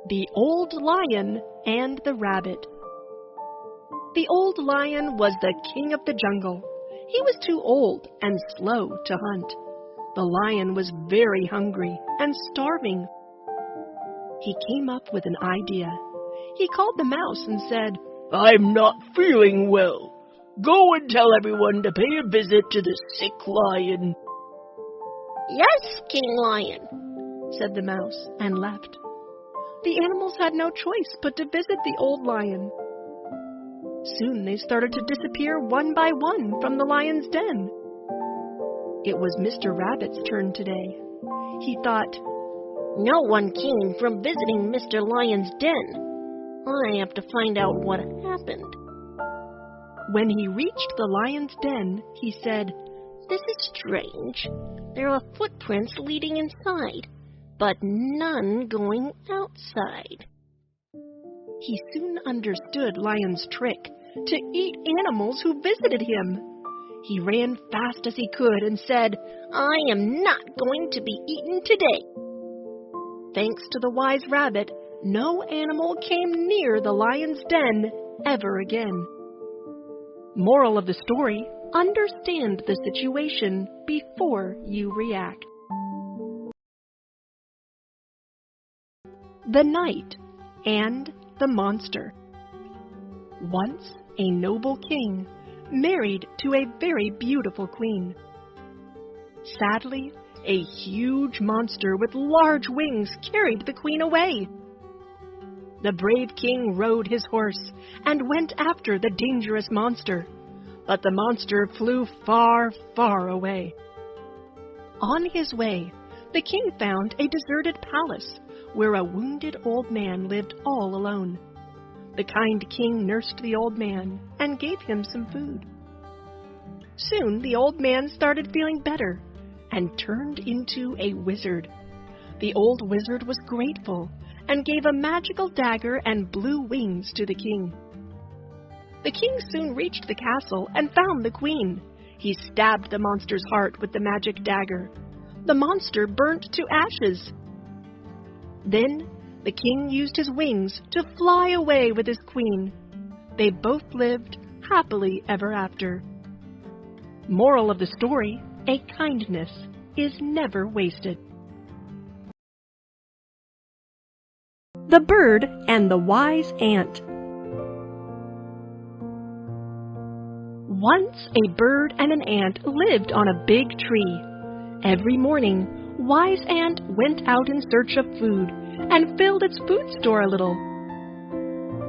The Old Lion and the Rabbit. The old lion was the king of the jungle. He was too old and slow to hunt. The lion was very hungry and starving. He came up with an idea. He called the mouse and said, "I'm not feeling well. Go and tell everyone to pay a visit to the sick lion." "Yes, King Lion," said the mouse, and left. The animals had no choice but to visit the old lion. Soon they started to disappear one by one from the lion's den. It was Mr. Rabbit's turn today. He thought, "No one came from visiting Mr. Lion's den. I have to find out what happened." When he reached the lion's den, he said, "This is strange. There are footprints leading inside, but none going outside." He soon understood Lion's trick to eat animals who visited him. He ran fast as he could and said, "I am not going to be eaten today." Thanks to the wise rabbit, no animal came near the lion's den ever again. Moral of the story: understand the situation before you react. The Knight and the Monster. Once a noble king married to a very beautiful queen. Sadly, a huge monster with large wings carried the queen away. The brave king rode his horse and went after the dangerous monster, but the monster flew far, far away. On his way, the king found a deserted palace where a wounded old man lived all alone. The kind king nursed the old man and gave him some food. Soon the old man started feeling better and turned into a wizard. The old wizard was grateful and gave a magical dagger and blue wings to the king. The king soon reached the castle and found the queen. He stabbed the monster's heart with the magic dagger. The monster burnt to ashes. Then the king used his wings to fly away with his queen. They both lived happily ever after. Moral of the story: a kindness is never wasted. The Bird and the Wise Ant. Once a bird and an ant lived on a big tree. Every morning, Wise Ant went out in search of food and filled its food store a little.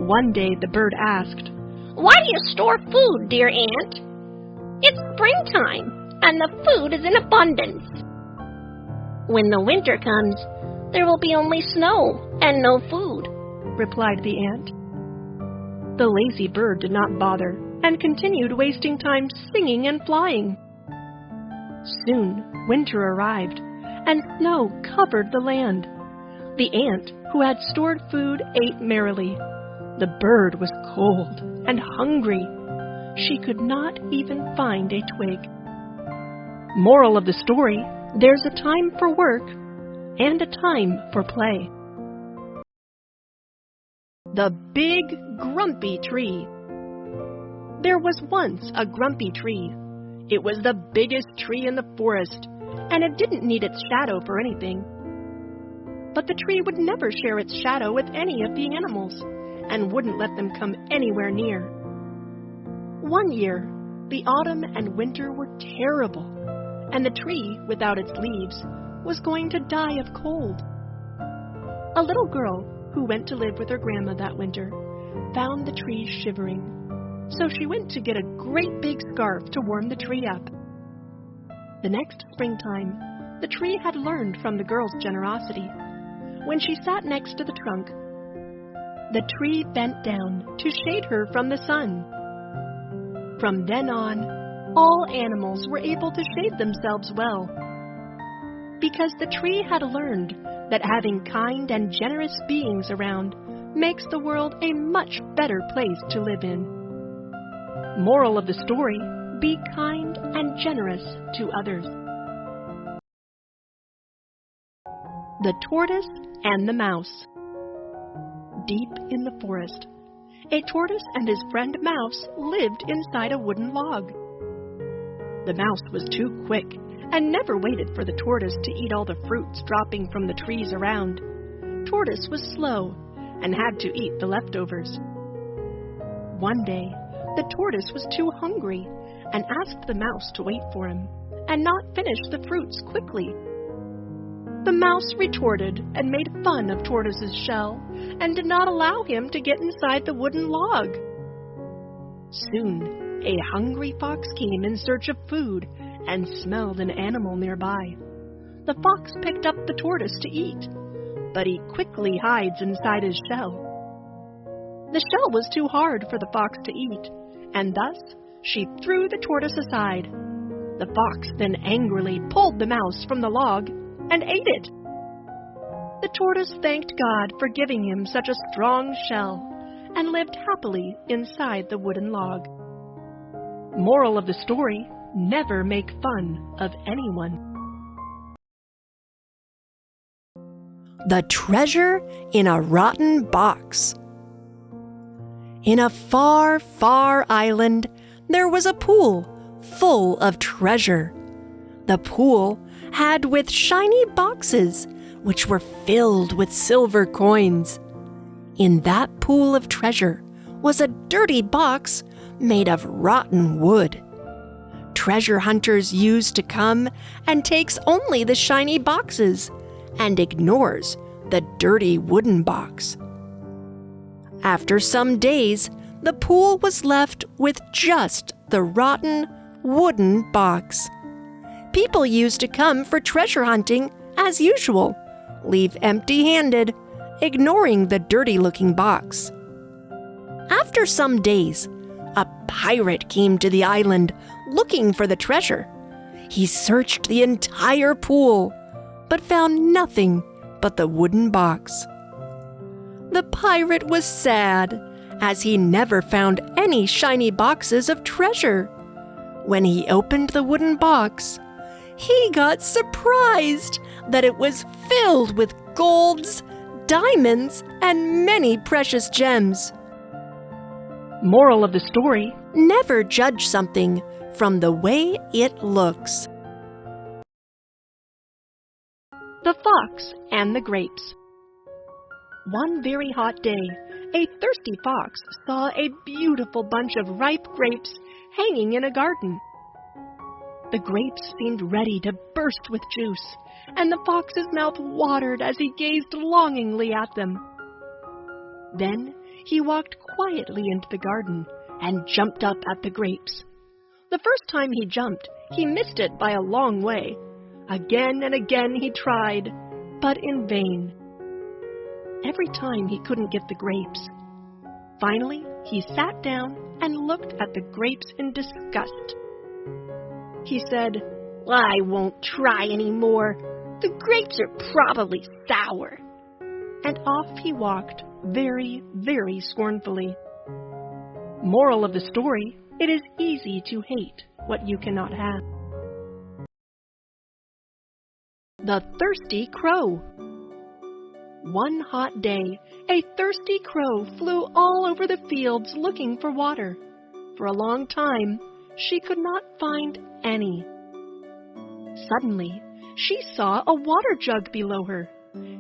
One day the bird asked, "Why do you store food, dear ant?" "It's springtime, and the food is in abundance." "When the winter comes, there will be only snow and no food," replied the ant. The lazy bird did not bother and continued wasting time singing and flying. Soon winter arrived, and snow covered the land. The ant, who had stored food, ate merrily. The bird was cold and hungry. She could not even find a twig. Moral of the story: there's a time for work and a time for play. The Big Grumpy Tree. There was once a grumpy tree. It was the biggest tree in the forest, and it didn't need its shadow for anything. But the tree would never share its shadow with any of the animals, and wouldn't let them come anywhere near. One year, the autumn and winter were terrible, and the tree, without its leaves, was going to die of cold. A little girl, who went to live with her grandma that winter, found the tree shivering. So she went to get a great big scarf to warm the tree up. The next springtime, the tree had learned from the girl's generosity. When she sat next to the trunk, the tree bent down to shade her from the sun. From then on, all animals were able to shade themselves well, because the tree had learned that having kind and generous beings around makes the world a much better place to live in. Moral of the story: Be kind and generous to others. The Tortoise and the Mouse. Deep in the forest, a tortoise and his friend Mouse lived inside a wooden log. The mouse was too quick and never waited for the tortoise to eat all the fruits dropping from the trees around. Tortoise was slow and had to eat the leftovers. One day, the tortoise was too hungry and asked the mouse to wait for him and not finish the fruits quickly. The mouse retorted and made fun of Tortoise's shell and did not allow him to get inside the wooden log. Soon, a hungry fox came in search of food and smelled an animal nearby. The fox picked up the tortoise to eat, but he quickly hides inside his shell. The shell was too hard for the fox to eat, and thus she threw the tortoise aside. The fox then angrily pulled the mouse from the log and ate it. The tortoise thanked God for giving him such a strong shell and lived happily inside the wooden log. Moral of the story: never make fun of anyone. The Treasure in a Rotten Box. In a far, far island, there was a pool full of treasure. The pool had with shiny boxes, which were filled with silver coins. In that pool of treasure was a dirty box made of rotten wood. Treasure hunters used to come and takes only the shiny boxes and ignores the dirty wooden box. After some days, the pool was left with just the rotten wooden box. People used to come for treasure hunting as usual, leave empty-handed, ignoring the dirty-looking box. After some days, a pirate came to the island looking for the treasure. He searched the entire pool, but found nothing but the wooden box. The pirate was sad, as he never found any shiny boxes of treasure. When he opened the wooden box, he got surprised that it was filled with golds, diamonds, and many precious gems. Moral of the story: never judge something from the way it looks. The Fox and the Grapes. One very hot day, a thirsty fox saw a beautiful bunch of ripe grapes hanging in a garden. The grapes seemed ready to burst with juice, and the fox's mouth watered as he gazed longingly at them. Then he walked quietly into the garden and jumped up at the grapes. The first time he jumped, he missed it by a long way. Again and again he tried, but in vain. Every time he couldn't get the grapes. Finally, he sat down and looked at the grapes in disgust. He said, "I won't try any more. The grapes are probably sour." And off he walked, very, very scornfully. Moral of the story: it is easy to hate what you cannot have. The Thirsty Crow. One hot day, a thirsty crow flew all over the fields looking for water. For a long time, she could not find any. Suddenly, she saw a water jug below her.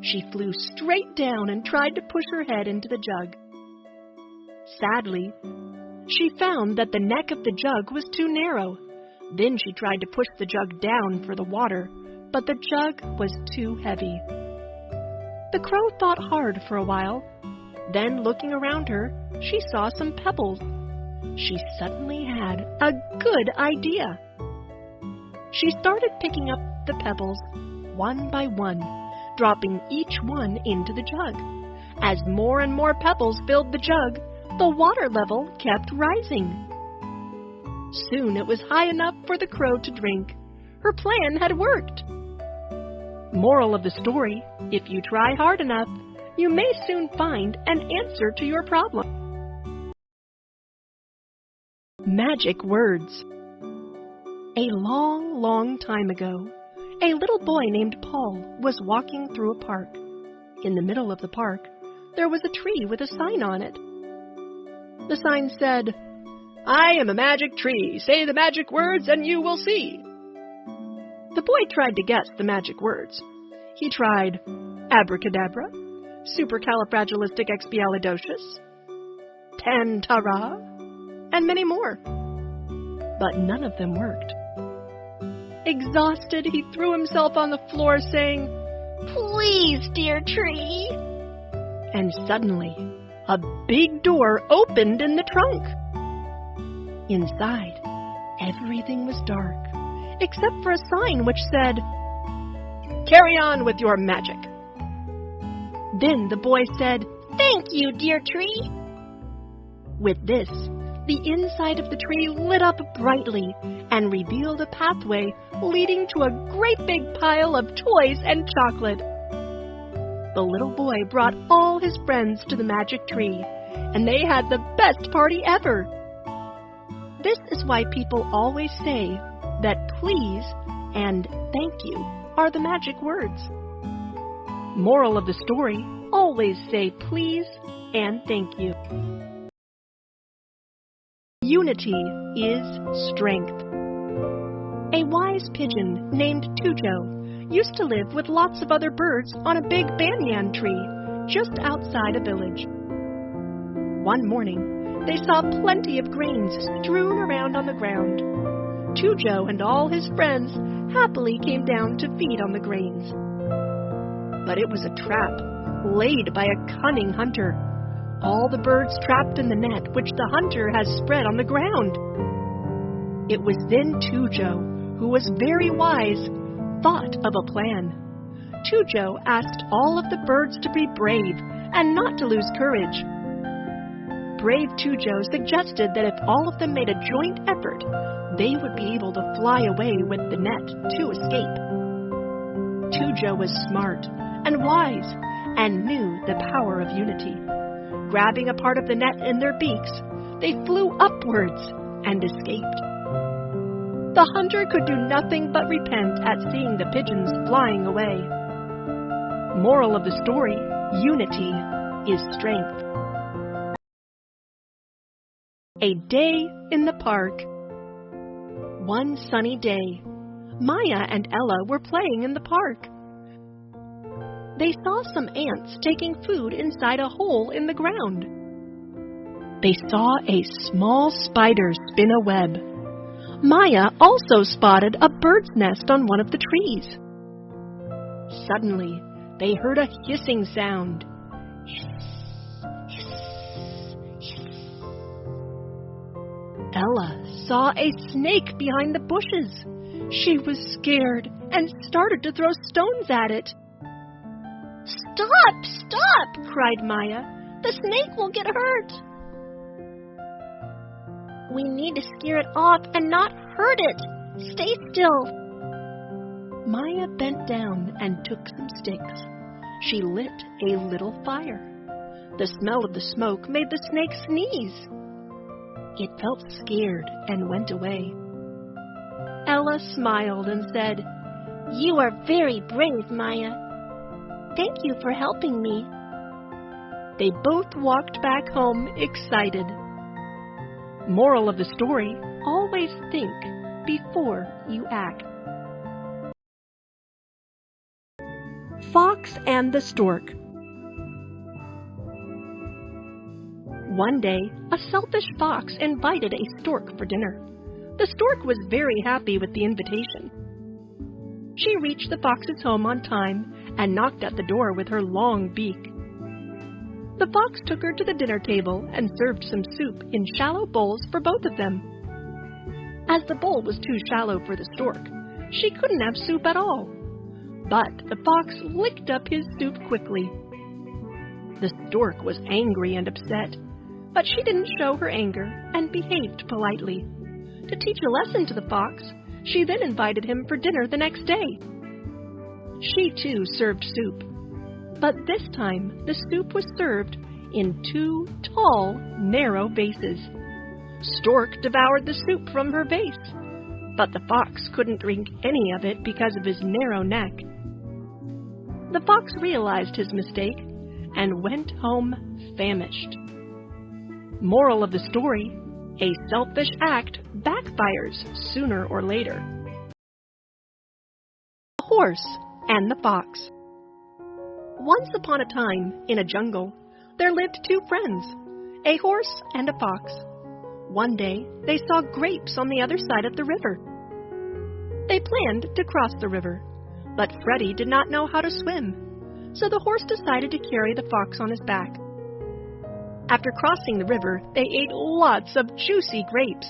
She flew straight down and tried to push her head into the jug. Sadly, she found that the neck of the jug was too narrow. Then she tried to push the jug down for the water, but the jug was too heavy. The crow thought hard for a while. Then, looking around her, she saw some pebbles. She suddenly had a good idea. She started picking up the pebbles one by one, dropping each one into the jug. As more and more pebbles filled the jug, the water level kept rising. Soon it was high enough for the crow to drink. Her plan had worked. Moral of the story: if you try hard enough, you may soon find an answer to your problem. Magic words. A long, long time ago, a little boy named Paul was walking through a park. In the middle of the park, there was a tree with a sign on it. The sign said, "I am a magic tree. Say the magic words and you will see." The boy tried to guess the magic words. He tried abracadabra, supercalifragilisticexpialidocious, tantara, and many more. But none of them worked. Exhausted, he threw himself on the floor saying, "Please, dear tree." And suddenly, a big door opened in the trunk. Inside, everything was dark, except for a sign which said, "Carry on with your magic." Then the boy said, "Thank you, dear tree." With this, the inside of the tree lit up brightly and revealed a pathway leading to a great big pile of toys and chocolate. The little boy brought all his friends to the magic tree, and they had the best party ever. This is why people always say that please and thank you are the magic words. Moral of the story, always say please and thank you. Unity is strength. A wise pigeon named Tujo used to live with lots of other birds on a big banyan tree just outside a village. One morning, they saw plenty of grains strewn around on the ground. Tujo and all his friends happily came down to feed on the grains. But it was a trap laid by a cunning hunter. All the birds trapped in the net which the hunter has spread on the ground. It was then Tujo, who was very wise, thought of a plan. Tujo asked all of the birds to be brave and not to lose courage. Brave Tujo suggested that if all of them made a joint effort, they would be able to fly away with the net to escape. Tujo was smart and wise and knew the power of unity. Grabbing a part of the net in their beaks, they flew upwards and escaped. The hunter could do nothing but repent at seeing the pigeons flying away. Moral of the story, unity is strength. A day in the park. One sunny day, Maya and Ella were playing in the park. They saw some ants taking food inside a hole in the ground. They saw a small spider spin a web. Maya also spotted a bird's nest on one of the trees. Suddenly, they heard a hissing sound. Hiss, hiss, hiss. Ella saw a snake behind the bushes. She was scared and started to throw stones at it. "Stop! Stop!" cried Maya. "The snake will get hurt." "We need to scare it off and not hurt it. Stay still." Maya bent down and took some sticks. She lit a little fire. The smell of the smoke made the snake sneeze. It felt scared and went away. Ella smiled and said, "You are very brave, Maya. Thank you for helping me." They both walked back home excited. Moral of the story, always think before you act. Fox and the Stork. One day, a selfish fox invited a stork for dinner. The stork was very happy with the invitation. She reached the fox's home on time and knocked at the door with her long beak. The fox took her to the dinner table and served some soup in shallow bowls for both of them. As the bowl was too shallow for the stork, she couldn't have soup at all. But the fox licked up his soup quickly. The stork was angry and upset, but she didn't show her anger and behaved politely. To teach a lesson to the fox, she then invited him for dinner the next day. She too served soup, but this time the soup was served in 2 tall, narrow vases. Stork devoured the soup from her vase. but the fox couldn't drink any of it because of his narrow neck. The fox realized his mistake and went home famished. Moral of the story: a selfish act backfires sooner or later. The horse and the fox. Once upon a time, in a jungle, there lived two friends, a horse and a fox. One day, they saw grapes on the other side of the river. They planned to cross the river, but Freddie did not know how to swim, so the horse decided to carry the fox on his back. After crossing the river, they ate lots of juicy grapes.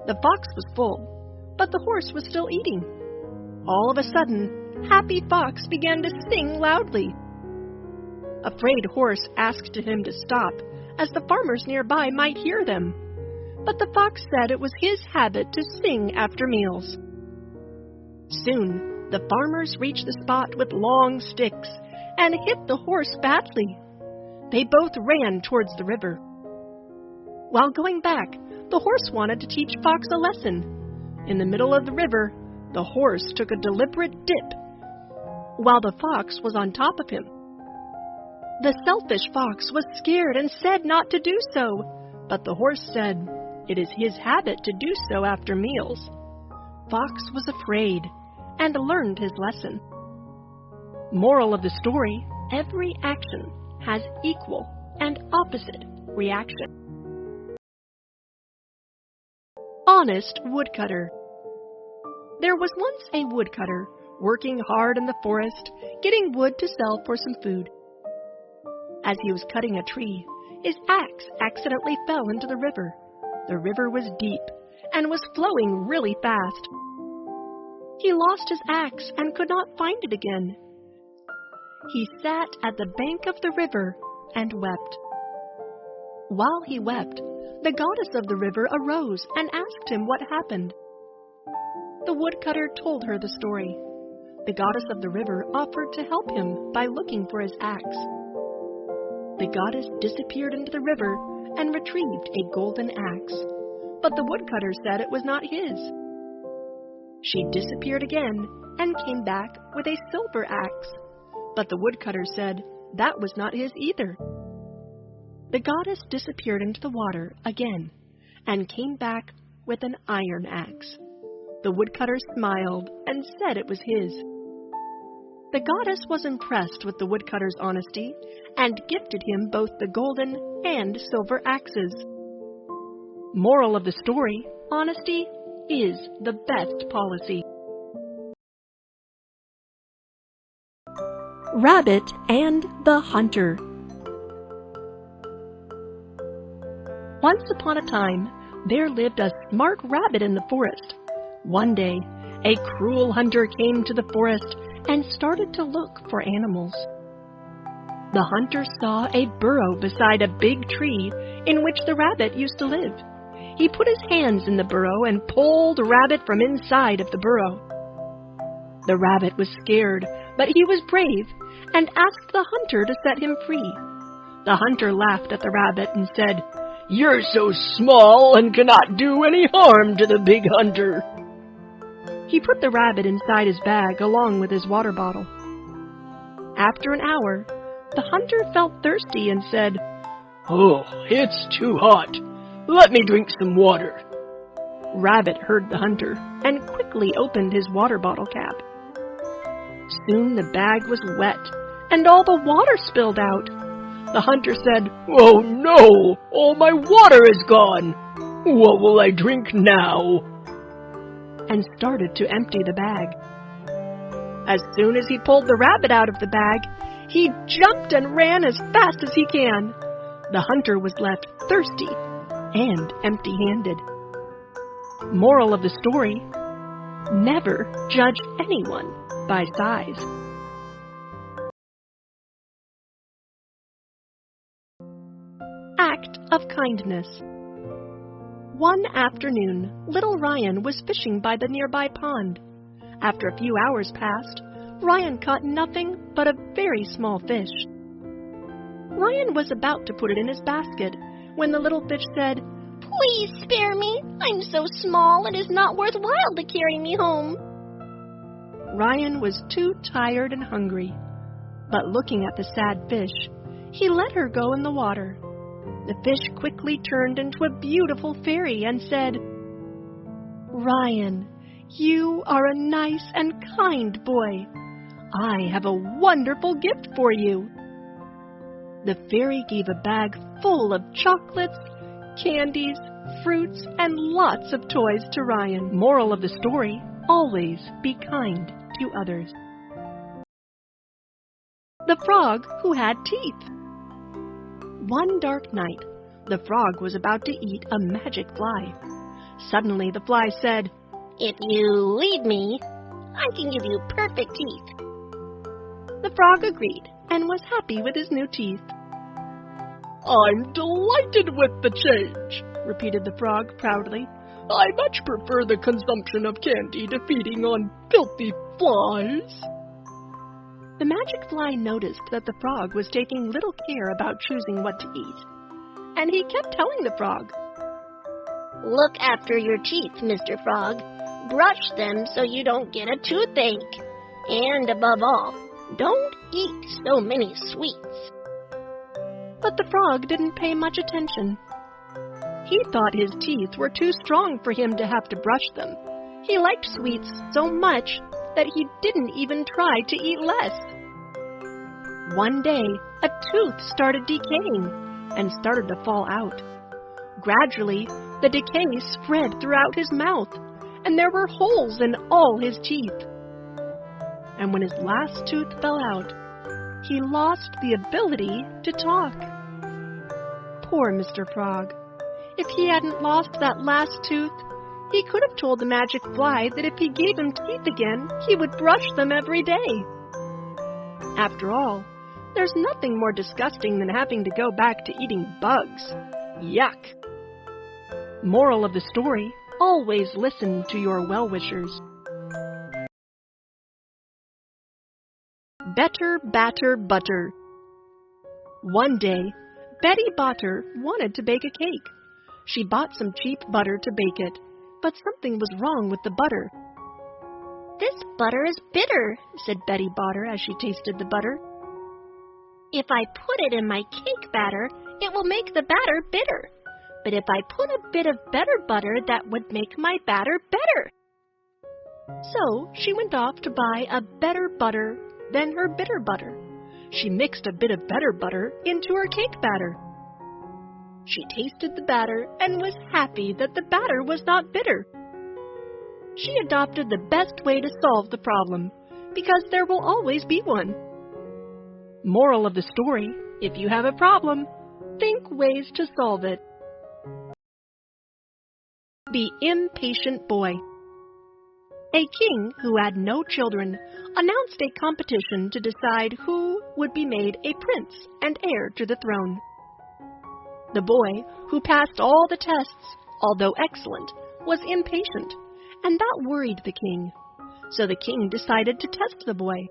The fox was full, but the horse was still eating. All of a sudden, Happy Fox began to sing loudly. Afraid Horse asked him to stop, as the farmers nearby might hear them. But the fox said it was his habit to sing after meals. Soon, the farmers reached the spot with long sticks and hit the horse badly. They both ran towards the river. While going back, the horse wanted to teach Fox a lesson. In the middle of the river, the horse took a deliberate dip, while the fox was on top of him. The selfish fox was scared and said not to do so, but the horse said it is his habit to do so after meals. Fox was afraid and learned his lesson. Moral of the story: every action has equal and opposite reaction. Honest woodcutter. There was once a woodcutter working hard in the forest, getting wood to sell for some food. As he was cutting a tree, his axe accidentally fell into the river. The river was deep and was flowing really fast. He lost his axe and could not find it again. He sat at the bank of the river and wept. While he wept, the goddess of the river arose and asked him what happened. The woodcutter told her the story. The goddess of the river offered to help him by looking for his axe. The goddess disappeared into the river and retrieved a golden axe, but the woodcutter said it was not his. She disappeared again and came back with a silver axe, but the woodcutter said that was not his either. The goddess disappeared into the water again and came back with an iron axe. The woodcutter smiled and said it was his. The goddess was impressed with the woodcutter's honesty and gifted him both the golden and silver axes. Moral of the story: honesty is the best policy. Rabbit and the Hunter. Once upon a time, there lived a smart rabbit in the forest. One day, a cruel hunter came to the forest and started to look for animals. The hunter saw a burrow beside a big tree in which the rabbit used to live. He put his hands in the burrow and pulled the rabbit from inside of the burrow. The rabbit was scared, but he was brave and asked the hunter to set him free. The hunter laughed at the rabbit and said, "You're so small and cannot do any harm to the big hunter." He put the rabbit inside his bag along with his water bottle. After an hour, the hunter felt thirsty and said, "Oh, it's too hot. Let me drink some water." Rabbit heard the hunter and quickly opened his water bottle cap. Soon the bag was wet and all the water spilled out. The hunter said, "Oh no, all my water is gone. What will I drink now?" and started to empty the bag. As soon as he pulled the rabbit out of the bag, he jumped and ran as fast as he can. The hunter was left thirsty and empty-handed. Moral of the story: never judge anyone by size. Act of kindness. One afternoon, little Ryan was fishing by the nearby pond. After a few hours passed, Ryan caught nothing but a very small fish. Ryan was about to put it in his basket when the little fish said, Please spare me. I'm so small it is not worthwhile to carry me home. Ryan was too tired and hungry, but looking at the sad fish, he let her go in the water. The fish quickly turned into a beautiful fairy and said, "Ryan, you are a nice and kind boy. I have a wonderful gift for you." The fairy gave a bag full of chocolates, candies, fruits, and lots of toys to Ryan. Moral of the story, always be kind to others. The Frog Who Had Teeth. One dark night, the frog was about to eat a magic fly. Suddenly the fly said, If you lead me, I can give you perfect teeth. The frog agreed and was happy with his new teeth. I'm delighted with the change, repeated the frog proudly. I much prefer the consumption of candy to feeding on filthy flies. The magic fly noticed that the frog was taking little care about choosing what to eat, and he kept telling the frog, Look after your teeth, Mr. Frog. Brush them so you don't get a toothache. And above all, don't eat so many sweets. But the frog didn't pay much attention. He thought his teeth were too strong for him to have to brush them. He liked sweets so much that he didn't even try to eat less. One day, a tooth started decaying and started to fall out. Gradually, the decay spread throughout his mouth, and there were holes in all his teeth. And when his last tooth fell out, he lost the ability to talk. Poor Mr. Frog. If he hadn't lost that last tooth, he could have told the magic fly that if he gave him teeth again, he would brush them every day. After all, there's nothing more disgusting than having to go back to eating bugs. Yuck! Moral of the story, always listen to your well-wishers. Better batter butter. One day, Betty Botter wanted to bake a cake. She bought some cheap butter to bake it, but something was wrong with the butter. This butter is bitter, said Betty Botter as she tasted the butter. If I put it in my cake batter, it will make the batter bitter. But if I put a bit of better butter, that would make my batter better. So she went off to buy a better butter than her bitter butter. She mixed a bit of better butter into her cake batter. She tasted the batter and was happy that the batter was not bitter. She adopted the best way to solve the problem, because there will always be one. Moral of the story, if you have a problem, think ways to solve it. The Impatient Boy. A king who had no children announced a competition to decide who would be made a prince and heir to the throne. The boy, who passed all the tests, although excellent, was impatient, and that worried the king. So the king decided to test the boy.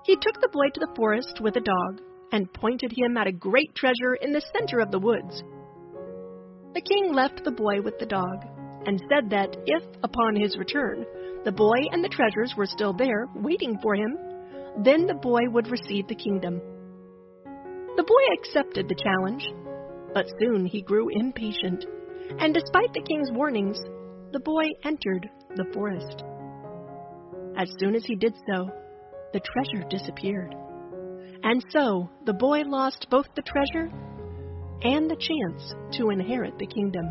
He took the boy to the forest with a dog and pointed him at a great treasure in the center of the woods. The king left the boy with the dog and said that if, upon his return, the boy and the treasures were still there, waiting for him, then the boy would receive the kingdom. The boy accepted the challenge, but soon he grew impatient, and despite the king's warnings, the boy entered the forest. As soon as he did so, the treasure disappeared, and so the boy lost both the treasure and the chance to inherit the kingdom.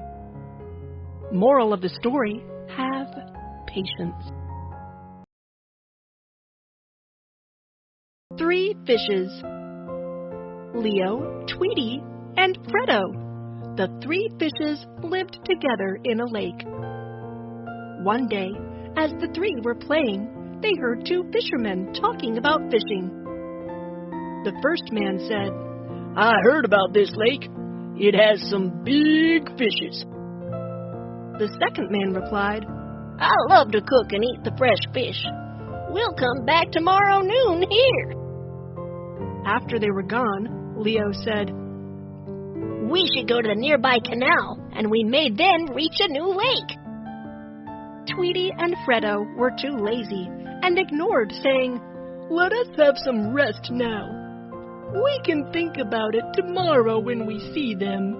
Moral of the story, have patience. 3 fishes. Leo, Tweety, and Freddo. The 3 fishes lived together in a lake. One day, as the 3 were playing, they heard 2 fishermen talking about fishing. The first man said, I heard about this lake. It has some big fishes. The second man replied, I love to cook and eat the fresh fish. We'll come back tomorrow noon here. After they were gone, Leo said, We should go to the nearby canal and we may then reach a new lake. Tweety and Freddo were too lazy and ignored, saying, "Let us have some rest now. We can think about it tomorrow when we see them."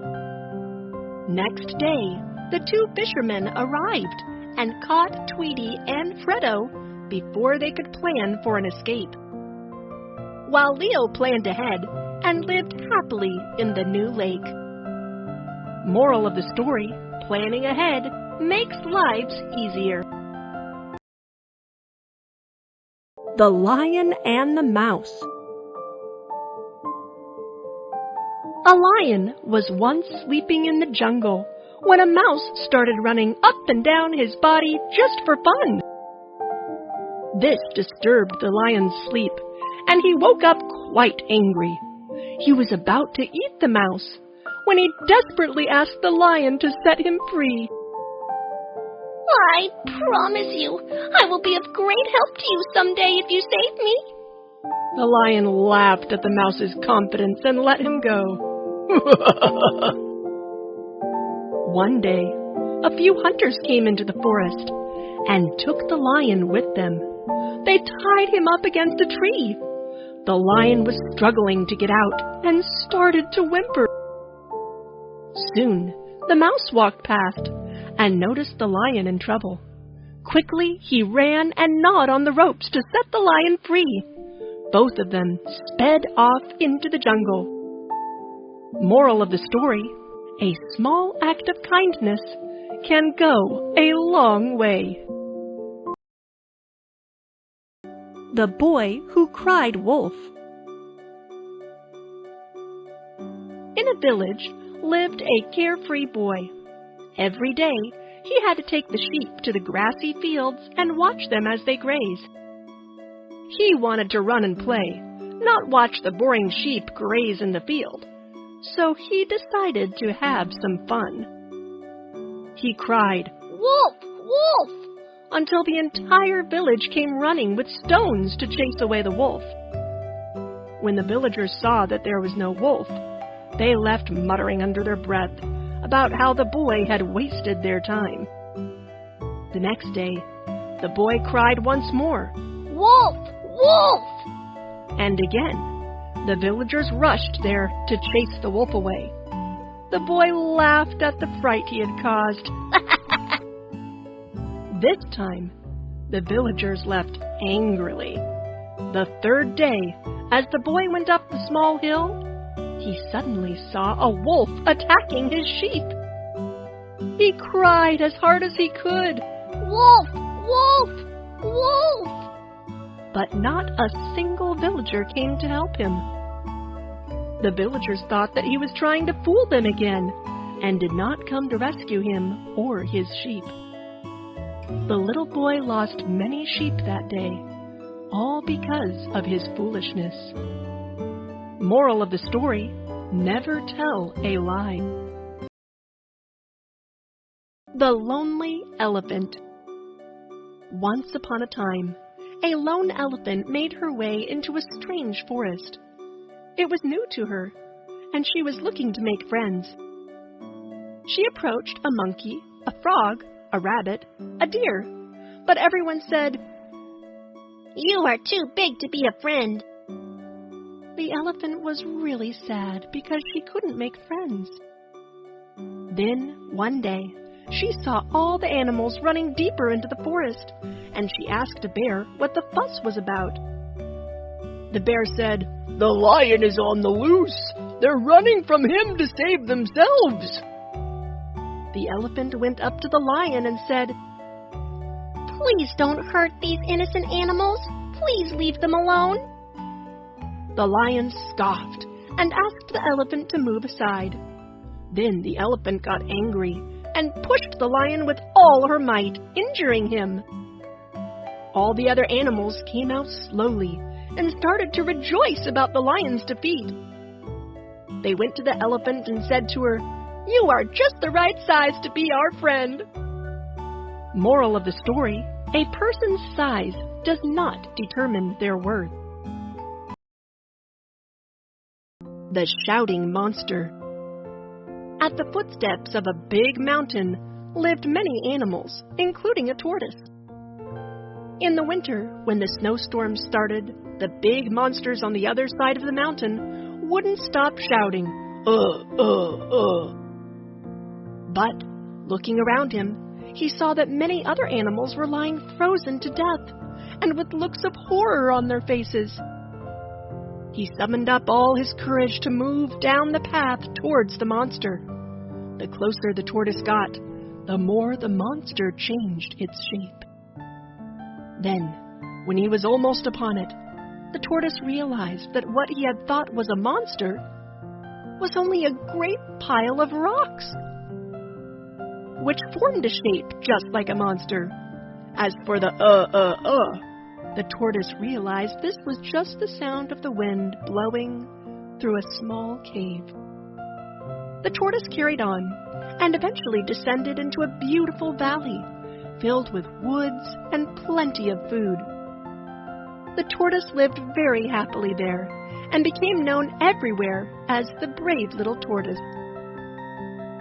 Next day, the two fishermen arrived and caught Tweety and Freddo before they could plan for an escape, while Leo planned ahead and lived happily in the new lake. Moral of the story: planning ahead makes lives easier. The Lion and the Mouse. A lion was once sleeping in the jungle when a mouse started running up and down his body just for fun. This disturbed the lion's sleep, and he woke up quite angry. He was about to eat the mouse when he desperately asked the lion to set him free. I promise you, I will be of great help to you someday if you save me. The lion laughed at the mouse's confidence and let him go. One day, a few hunters came into the forest and took the lion with them. They tied him up against a tree. The lion was struggling to get out and started to whimper. Soon, the mouse walked past and noticed the lion in trouble. Quickly, he ran and gnawed on the ropes to set the lion free. Both of them sped off into the jungle. Moral of the story: a small act of kindness can go a long way. The Boy Who Cried Wolf. In a village lived a carefree boy. Every day, he had to take the sheep to the grassy fields and watch them as they graze. He wanted to run and play, not watch the boring sheep graze in the field. So he decided to have some fun. He cried, "Wolf! Wolf!" until the entire village came running with stones to chase away the wolf. When the villagers saw that there was no wolf, they left muttering under their breath about how the boy had wasted their time. The next day, the boy cried once more, "Wolf! Wolf!" And again, the villagers rushed there to chase the wolf away. The boy laughed at the fright he had caused. This time, the villagers left angrily. The third day, as the boy went up the small hill, he suddenly saw a wolf attacking his sheep. He cried as hard as he could, "Wolf! Wolf! Wolf!" But not a single villager came to help him. The villagers thought that he was trying to fool them again and did not come to rescue him or his sheep. The little boy lost many sheep that day, all because of his foolishness. Moral of the story: never tell a lie. The Lonely Elephant. Once upon a time, a lone elephant made her way into a strange forest. It was new to her, and she was looking to make friends. She approached a monkey, a frog, a rabbit, a deer, but everyone said, "You are too big to be a friend." The elephant was really sad because she couldn't make friends. Then, one day, she saw all the animals running deeper into the forest, and she asked a bear what the fuss was about. The bear said, "The lion is on the loose. They're running from him to save themselves." The elephant went up to the lion and said, "Please don't hurt these innocent animals. Please leave them alone." The lion scoffed and asked the elephant to move aside. Then the elephant got angry and pushed the lion with all her might, injuring him. All the other animals came out slowly and started to rejoice about the lion's defeat. They went to the elephant and said to her, "You are just the right size to be our friend." Moral of the story: a person's size does not determine their worth. The Shouting Monster. At the footsteps of a big mountain lived many animals, including a tortoise. In the winter, when the snowstorms started, the big monsters on the other side of the mountain wouldn't stop shouting, But, looking around him, he saw that many other animals were lying frozen to death, and with looks of horror on their faces. He summoned up all his courage to move down the path towards the monster. The closer the tortoise got, the more the monster changed its shape. Then, when he was almost upon it, the tortoise realized that what he had thought was a monster was only a great pile of rocks, which formed a shape just like a monster. As for the the tortoise realized this was just the sound of the wind blowing through a small cave. The tortoise carried on and eventually descended into a beautiful valley filled with woods and plenty of food. The tortoise lived very happily there and became known everywhere as the brave little tortoise.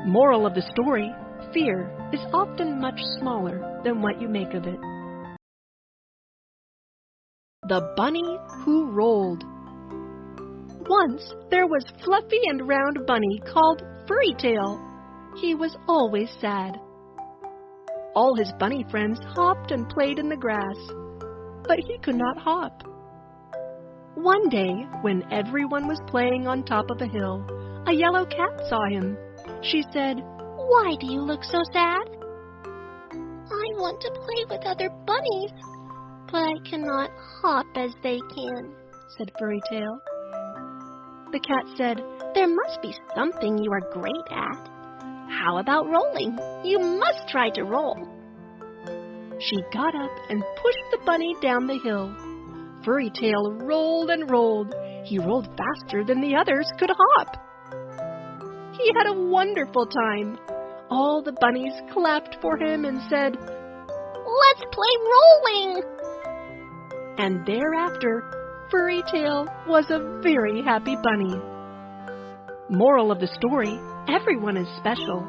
Moral of the story: fear is often much smaller than what you make of it. The Bunny Who Rolled. Once there was fluffy and round bunny called Furrytail. He was always sad. All his bunny friends hopped and played in the grass, but he could not hop. One day, when everyone was playing on top of a hill, a yellow cat saw him. She said, Why do you look so sad? I want to play with other bunnies, but I cannot hop as they can, said Furrytail. The cat said, There must be something you are great at. How about rolling? You must try to roll. She got up and pushed the bunny down the hill. Furrytail rolled and rolled. He rolled faster than the others could hop. He had a wonderful time. All the bunnies clapped for him and said, Let's play rolling! And thereafter, Furrytail was a very happy bunny. Moral of the story: everyone is special.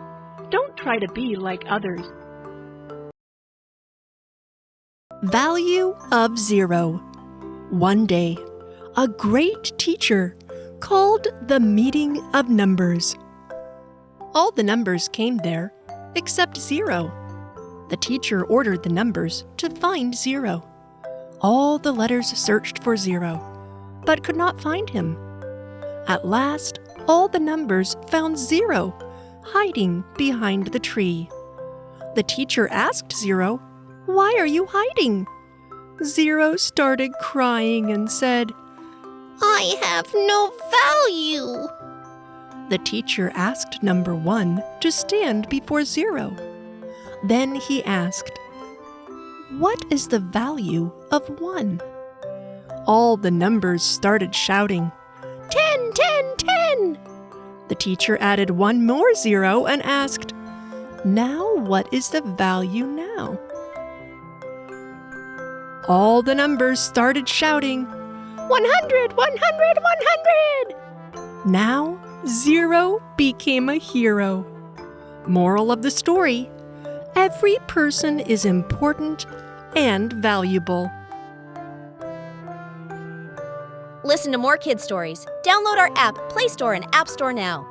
Don't try to be like others. Value of 0. One day, a great teacher called the meeting of numbers. All the numbers came there except 0. The teacher ordered the numbers to find 0. All the letters searched for 0, but could not find him. At last, all the numbers found 0, hiding behind the tree. The teacher asked 0, Why are you hiding? 0 started crying and said, I have no value. The teacher asked number 1 to stand before 0. Then he asked, What is the value of 1? All the numbers started shouting, 10, 10, 10! The teacher added one more 0 and asked, Now what is the value now? All the numbers started shouting, 100, 100, 100! Now 0 became a hero. Moral of the story: every person is important and valuable. Listen to more kid stories. Download our app, Play Store and App Store now.